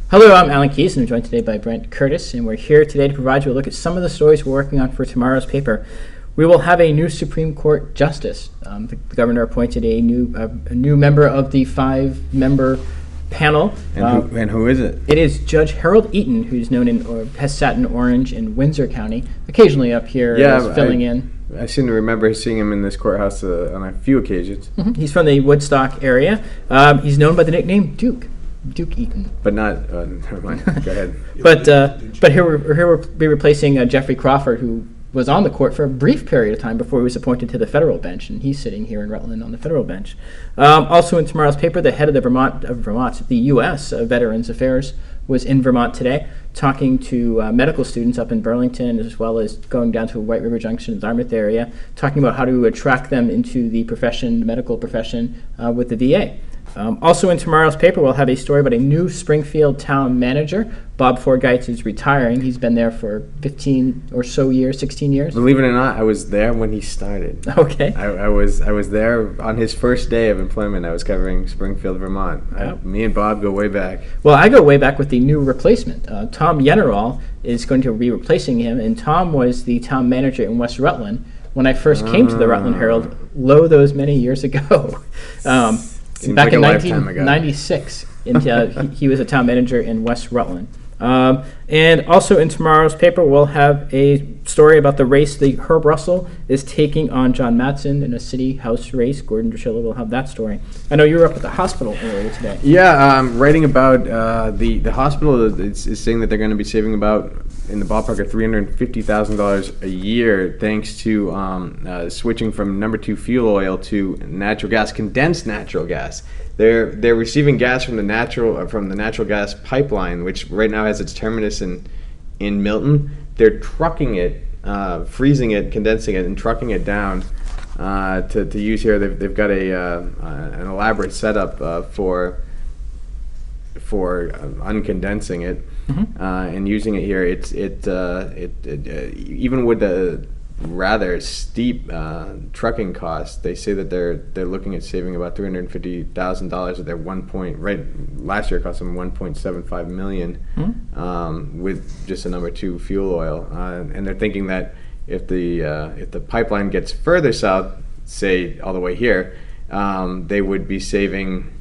Hello, I'm Alan Keays, and I'm joined today by Brent Curtis, and we're here today to provide you a look at some of the stories we're working on for tomorrow's paper. We will have a new Supreme Court justice. The governor appointed a new member of the 5-member panel. And who is it? It is Judge Herald Eaton, who's known has sat in Orange and Windsor County, occasionally up here filling in. I seem to remember seeing him in this courthouse on a few occasions. Mm-hmm. He's from the Woodstock area. He's known by the nickname Duke Eaton. But not, never mind, go ahead. But here we'll be replacing Jeffrey Crawford, who was on the court for a brief period of time before he was appointed to the federal bench, and he's sitting here in Rutland on the federal bench. Also in tomorrow's paper, the head of the U.S. Veterans Affairs was in Vermont today, talking to medical students up in Burlington, as well as going down to White River Junction in the Dartmouth area, talking about how to attract them into the medical profession with the VA. Also in tomorrow's paper, we'll have a story about a new Springfield town manager. Bob Forgeitz is retiring. He's been there for 15 or so years, 16 years. Believe it or not, I was there when he started. Okay. I was there on his first day of employment. I was covering Springfield, Vermont. Me and Bob go way back. Well, I go way back with the new replacement. Tom Yennerall is going to be replacing him, and Tom was the town manager in West Rutland when I first came to the Rutland Herald, those many years ago. Back in 1996, he was a town manager in West Rutland. And also in tomorrow's paper, we'll have a story about the race the Herb Russell is taking on John Matson in a city house race. Gordon Drusilla will have that story. I know you were up at the hospital earlier today. Yeah, writing about the hospital is saying that they're going to be saving about in the ballpark of $350,000 a year thanks to switching from number 2 fuel oil to natural gas, condensed natural gas. They're receiving gas from the natural gas pipeline, which right now has its terminus in Milton. They're trucking it, freezing it, condensing it, and trucking it down to use here. They've got an elaborate setup for uncondensing it. Mm-hmm. And using it here. It even with the rather steep trucking costs, they say that they're looking at saving about $350,000 at their last year it cost them $1.75 million with just a number 2 fuel oil, and they're thinking that if the pipeline gets further south, say all the way here, they would be saving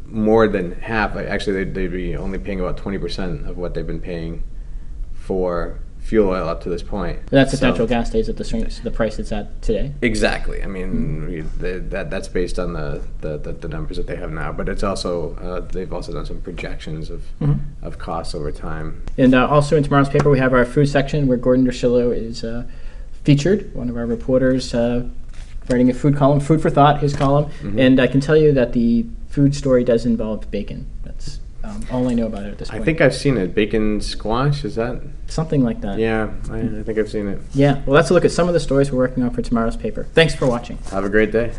more than half. Actually, they'd be only paying about 20% of what they've been paying for fuel oil up to this point. That's if natural gas stays at the price it's at today. Exactly. I mean, that's based on the numbers that they have now. But it's also they've also done some projections of costs over time. And also in tomorrow's paper, we have our food section where Gordon Drusilla is featured. One of our reporters writing a food column, Food for Thought, his column. Mm-hmm. And I can tell you that the food story does involve bacon. That's all I know about it at this point. I think I've seen it. Bacon squash, is that? Something like that. Yeah, I think I've seen it. Yeah, well, let's look at some of the stories we're working on for tomorrow's paper. Thanks for watching. Have a great day.